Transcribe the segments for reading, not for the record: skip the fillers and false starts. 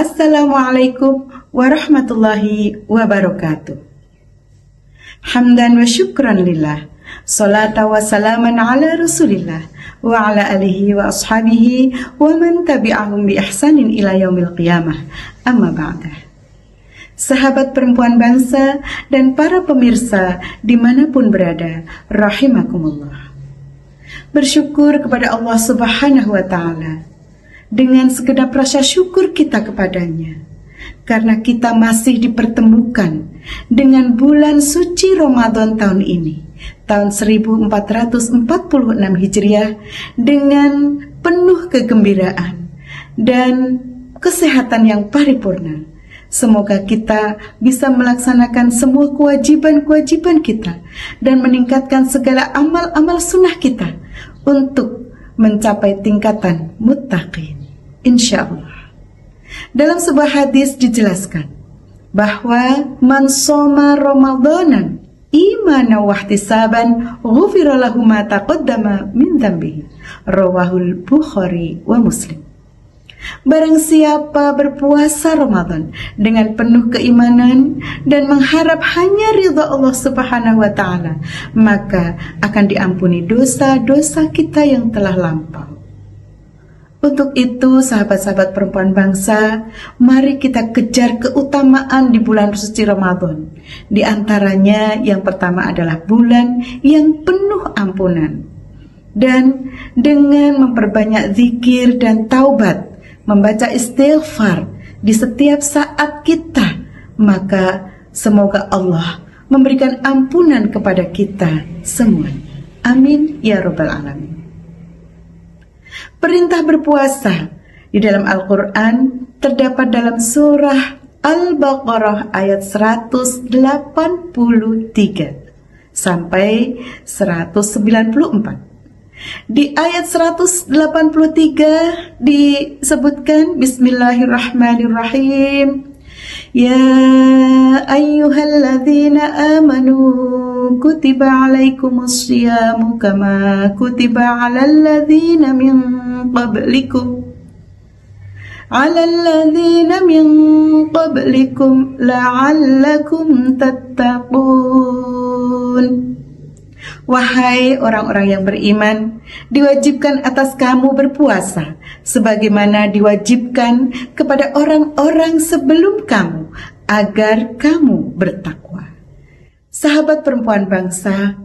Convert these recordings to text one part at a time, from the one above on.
Assalamualaikum warahmatullahi wabarakatuh. Hamdan wa syukran lillah, salata wa salaman ala rasulillah wa ala alihi wa ashabihi wa man tabi'ahum bi ihsanin ila yaumil qiyamah. Amma ba'dah. Sahabat perempuan bangsa dan para pemirsa dimanapun berada, rahimakumullah. Bersyukur kepada Allah Subhanahu wa ta'ala dengan segenap rasa syukur kita kepadanya, karena kita masih dipertemukan dengan bulan suci Ramadan tahun ini, tahun 1446 Hijriah, dengan penuh kegembiraan dan kesehatan yang paripurna. Semoga kita bisa melaksanakan semua kewajiban-kewajiban kita dan meningkatkan segala amal-amal sunnah kita untuk mencapai tingkatan muttaqin, insyaallah. Dalam sebuah hadis dijelaskan bahwa man shoma ramadanan imanan wa ihtisaban ghufira lahu ma taqaddama min dhanbihi, rawahul Bukhari wa Muslim. Barang siapa berpuasa Ramadan dengan penuh keimanan dan mengharap hanya ridha Allah Subhanahu wa ta'ala, maka akan diampuni dosa-dosa kita yang telah lampau. Untuk itu, sahabat-sahabat perempuan bangsa, mari kita kejar keutamaan di bulan suci Ramadan. Di antaranya yang pertama adalah bulan yang penuh ampunan. Dan dengan memperbanyak zikir dan taubat, membaca istighfar di setiap saat kita, maka semoga Allah memberikan ampunan kepada kita semuanya. Amin ya rabbal alamin. Perintah berpuasa di dalam Al-Quran terdapat dalam surah Al-Baqarah ayat 183 sampai 194. Di ayat 183 disebutkan Bismillahirrahmanirrahim. Ya ayyuhalladzina amanu kutiba alaikumus syiyamu kama kutiba alal ladzina min qablikum la'allakum tattaqun. Wahai orang-orang yang beriman, diwajibkan atas kamu berpuasa sebagaimana diwajibkan kepada orang-orang sebelum kamu, agar kamu bertakwa. Sahabat perempuan bangsa,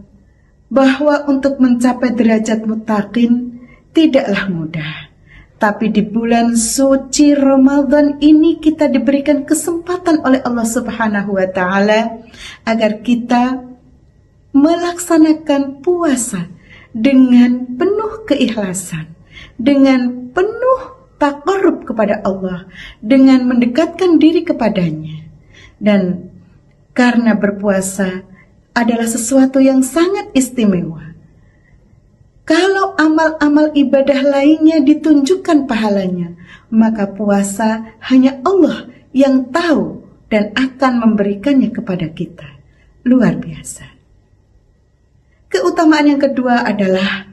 bahwa untuk mencapai derajat muttaqin tidaklah mudah. Tapi di bulan suci Ramadan ini kita diberikan kesempatan oleh Allah Subhanahu wa ta'ala agar kita melaksanakan puasa dengan penuh keikhlasan, dengan penuh taqarrub kepada Allah, dengan mendekatkan diri kepadanya. Dan karena berpuasa adalah sesuatu yang sangat istimewa, kalau amal-amal ibadah lainnya ditunjukkan pahalanya, maka puasa hanya Allah yang tahu dan akan memberikannya kepada kita. Luar biasa. Keutamaan yang kedua adalah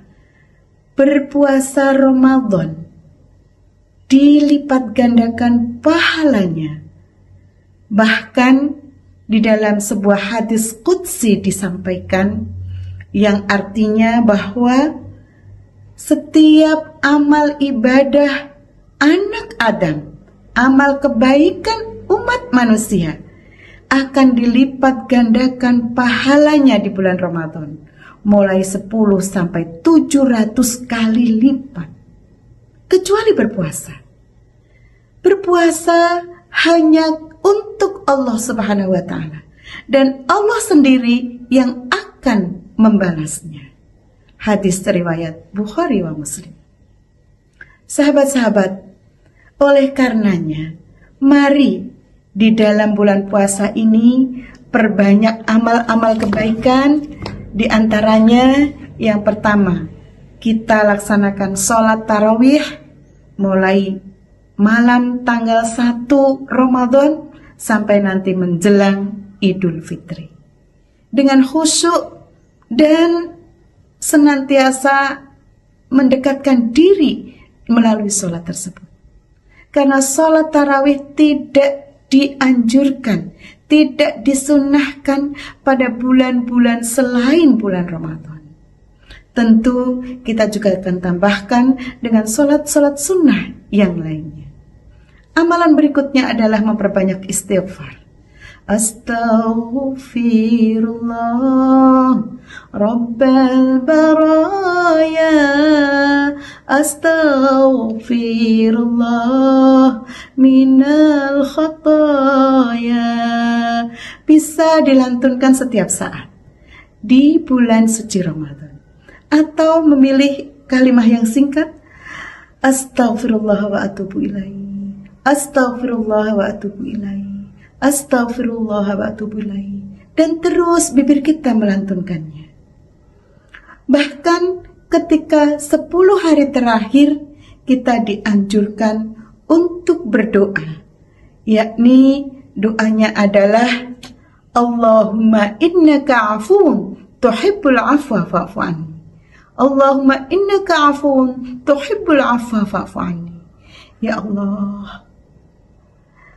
berpuasa Ramadan dilipat gandakan pahalanya. Bahkan di dalam sebuah hadis qudsi disampaikan yang artinya bahwa setiap amal ibadah anak Adam, amal kebaikan umat manusia, akan dilipat gandakan pahalanya di bulan Ramadan, mulai 10 sampai 700 kali lipat. Kecuali berpuasa. Berpuasa hanya untuk Allah Subhanahu wa ta'ala, dan Allah sendiri yang akan membalasnya. Hadis riwayat Bukhari wa Muslim. Sahabat-sahabat, oleh karenanya, mari di dalam bulan puasa ini perbanyak amal-amal kebaikan. Di antaranya yang pertama, kita laksanakan sholat tarawih mulai malam tanggal 1 Ramadan sampai nanti menjelang Idul Fitri, dengan khusyuk dan senantiasa mendekatkan diri melalui sholat tersebut. karena sholat tarawih tidak dianjurkan, tidak disunnahkan pada bulan-bulan selain bulan Ramadan. Tentu kita juga akan tambahkan dengan sholat-sholat sunnah yang lainnya. Amalan berikutnya adalah memperbanyak istighfar. Astaghfirullah Rabbal baraya, astaghfirullah minal khataya. Bisa dilantunkan setiap saat di bulan suci Ramadan, atau memilih kalimat yang singkat, astaghfirullah wa atubu ilaihi, astaghfirullah wa atubu ilaihi, astaghfirullah wa atubu ilaihi, dan terus bibir kita melantunkannya. Bahkan ketika 10 hari terakhir kita dianjurkan untuk berdoa, yakni doanya adalah Allahumma innaka afuun tuhibbul afwa fa'fu anni. Allahumma innaka afuun tuhibbul afwa fa'fu anni. Ya Allah,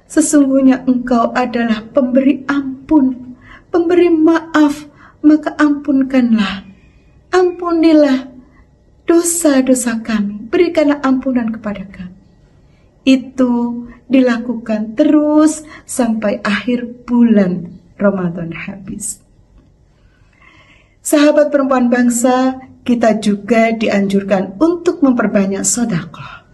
sesungguhnya Engkau adalah pemberi ampun, pemberi maaf, maka ampunkanlah, ampunilah dosa-dosa kami, berikanlah ampunan kepada kami. Itu dilakukan terus sampai akhir bulan Ramadan habis. Sahabat perempuan bangsa, kita juga dianjurkan untuk memperbanyak sedekah,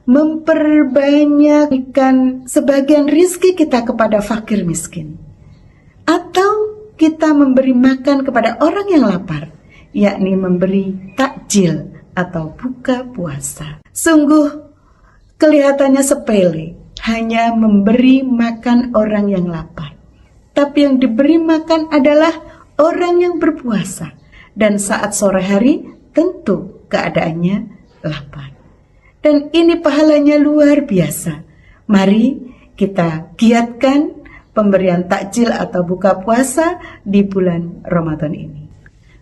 memperbanyakkan sebagian rizki kita kepada fakir miskin, atau kita memberi makan kepada orang yang lapar, yakni memberi takjil atau buka puasa. Sungguh kelihatannya sepele, hanya memberi makan orang yang lapar, tapi yang diberi makan adalah orang yang berpuasa, dan saat sore hari tentu keadaannya lapar. Dan ini pahalanya luar biasa. Mari kita giatkan pemberian takjil atau buka puasa di bulan Ramadan ini.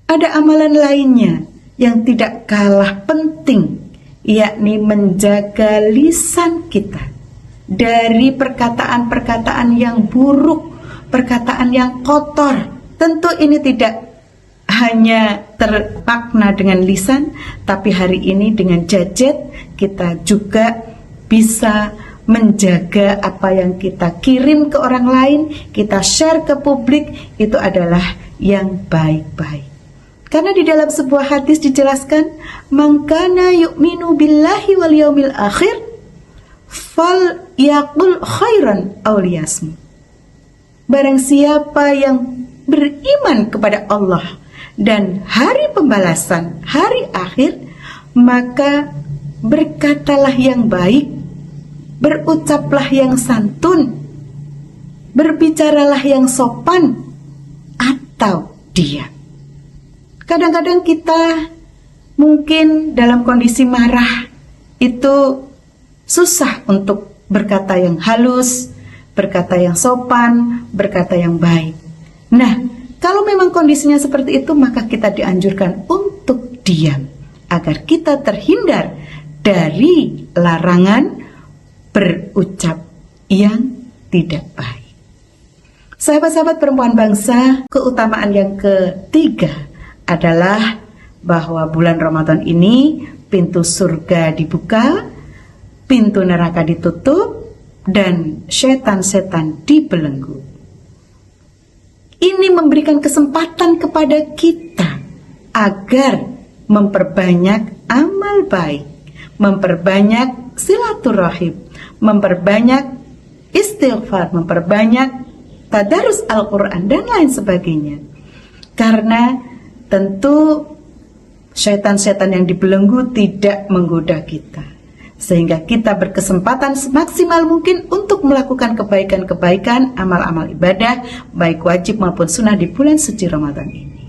Ada amalan lainnya yang tidak kalah penting, yakni menjaga lisan kita dari perkataan-perkataan yang buruk, perkataan yang kotor. Tentu ini tidak hanya termakna dengan lisan, tapi hari ini dengan gadget kita juga bisa menjaga apa yang kita kirim ke orang lain, kita share ke publik, itu adalah yang baik-baik. Karena di dalam sebuah hadis dijelaskan, man kana yu'minu billahi wal yaumil akhir fal yaqul khairan aw liyasmut. Barang siapa yang beriman kepada Allah dan hari pembalasan, hari akhir, maka berkatalah yang baik, berucaplah yang santun, berbicaralah yang sopan, atau diam. Kadang-kadang kita mungkin dalam kondisi marah itu susah untuk berkata yang halus, berkata yang sopan, berkata yang baik. Nah, kalau memang kondisinya seperti itu, maka kita dianjurkan untuk diam, agar kita terhindar dari larangan berucap yang tidak baik. Sahabat-sahabat perempuan bangsa, keutamaan yang ketiga adalah bahwa bulan Ramadan ini pintu surga dibuka, pintu neraka ditutup, dan setan-setan dibelenggu. Ini memberikan kesempatan kepada kita agar memperbanyak amal baik, memperbanyak silaturahim, memperbanyak istighfar, memperbanyak tadarus Al-Quran, dan lain sebagainya. Karena tentu setan-setan yang dibelenggu tidak menggoda kita, sehingga kita berkesempatan semaksimal mungkin untuk melakukan kebaikan-kebaikan, amal-amal ibadah, baik wajib maupun sunnah di bulan suci Ramadan ini.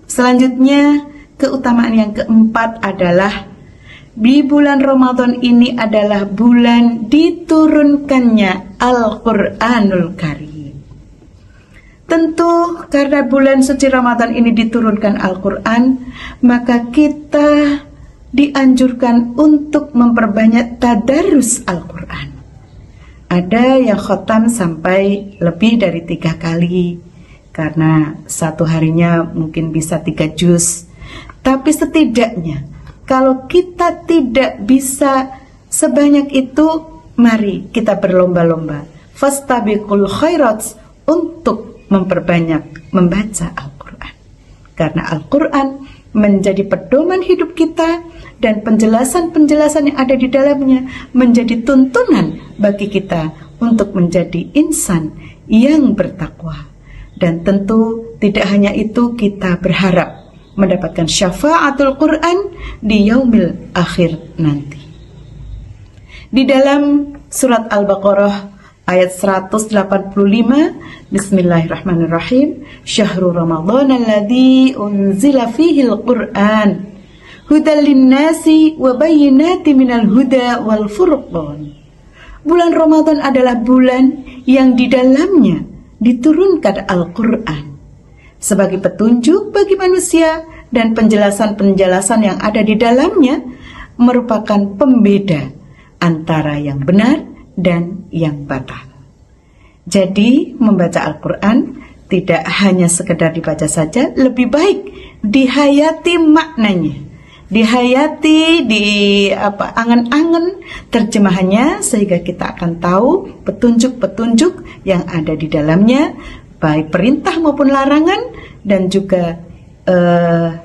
Selanjutnya, keutamaan yang keempat adalah di bulan Ramadan ini adalah bulan diturunkannya Al-Quranul Karim. Tentu karena bulan suci Ramadan ini diturunkan Al-Quran, maka kita dianjurkan untuk memperbanyak tadarus Al-Quran. Ada yang khotam sampai lebih dari 3 kali, karena satu harinya mungkin bisa 3 juz. Tapi setidaknya kalau kita tidak bisa sebanyak itu, mari kita berlomba-lomba fastabiqul khairat untuk memperbanyak membaca Al-Quran. Karena Al-Quran menjadi pedoman hidup kita, dan penjelasan-penjelasan yang ada di dalamnya menjadi tuntunan bagi kita untuk menjadi insan yang bertakwa. Dan tentu tidak hanya itu, kita berharap mendapatkan syafaatul Quran di yaumil akhir nanti. Di dalam surat Al-Baqarah ayat 185, Bismillahirrahmanirrahim, Syahrul Ramadhan alladzi unzila fihi al-Qur'an hudal linnasi wa bayyinatin minal huda wal furqan. Bulan Ramadan adalah bulan yang di dalamnya diturunkan Al-Qur'an sebagai petunjuk bagi manusia, dan penjelasan-penjelasan yang ada di dalamnya merupakan pembeda antara yang benar dan yang batal. Jadi membaca Al-Quran tidak hanya sekedar dibaca saja, lebih baik dihayati maknanya, dihayati di angan-angan terjemahannya, sehingga kita akan tahu petunjuk-petunjuk yang ada di dalamnya, baik perintah maupun larangan, dan juga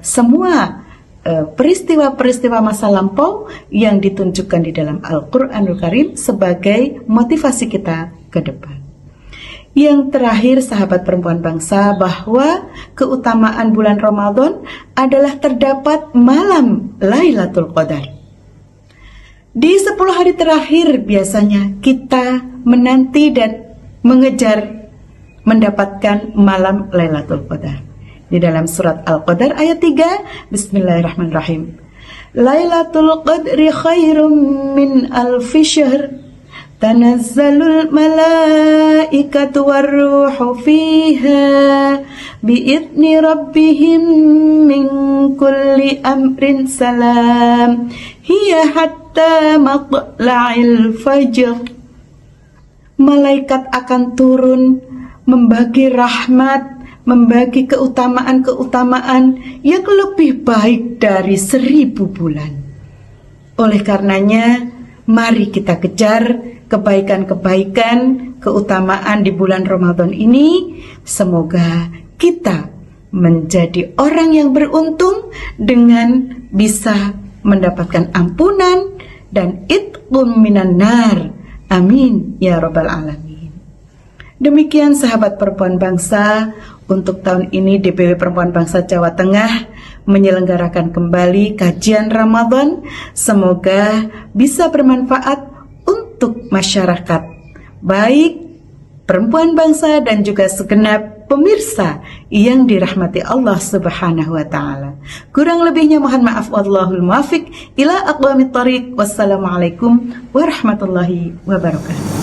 semua peristiwa-peristiwa masa lampau yang ditunjukkan di dalam Al-Quranul Karim sebagai motivasi kita ke depan. Yang terakhir, sahabat perempuan bangsa, bahwa keutamaan bulan Ramadan adalah terdapat malam Lailatul Qadar. Di 10 hari terakhir biasanya kita menanti dan mengejar mendapatkan malam Lailatul Qadar. Di dalam surat Al-Qadar ayat 3, Bismillahirrahmanirrahim. Lailatul Qadri khairum min alfi syahr. Tanazzalul malaikatu warruhu fiha biidni rabbihim min kulli amrin salam. Hiya hatta matla'il fajr. Malaikat akan turun membagi rahmat, membagi keutamaan-keutamaan yang lebih baik dari 1000 bulan. Oleh karenanya, mari kita kejar kebaikan-kebaikan, keutamaan di bulan Ramadan ini. Semoga kita menjadi orang yang beruntung dengan bisa mendapatkan ampunan dan itqum minan nar. Amin ya rabbal alamin. Demikian sahabat perempuan bangsa, untuk tahun ini DPW Perempuan Bangsa Jawa Tengah menyelenggarakan kembali kajian Ramadan. Semoga bisa bermanfaat untuk masyarakat, baik perempuan bangsa dan juga segenap pemirsa yang dirahmati Allah Subhanahu wa taala. Kurang lebihnya mohon maaf, wallahul muwaffiq ila aqwamit thoriq. Wassalamualaikum warahmatullahi wabarakatuh.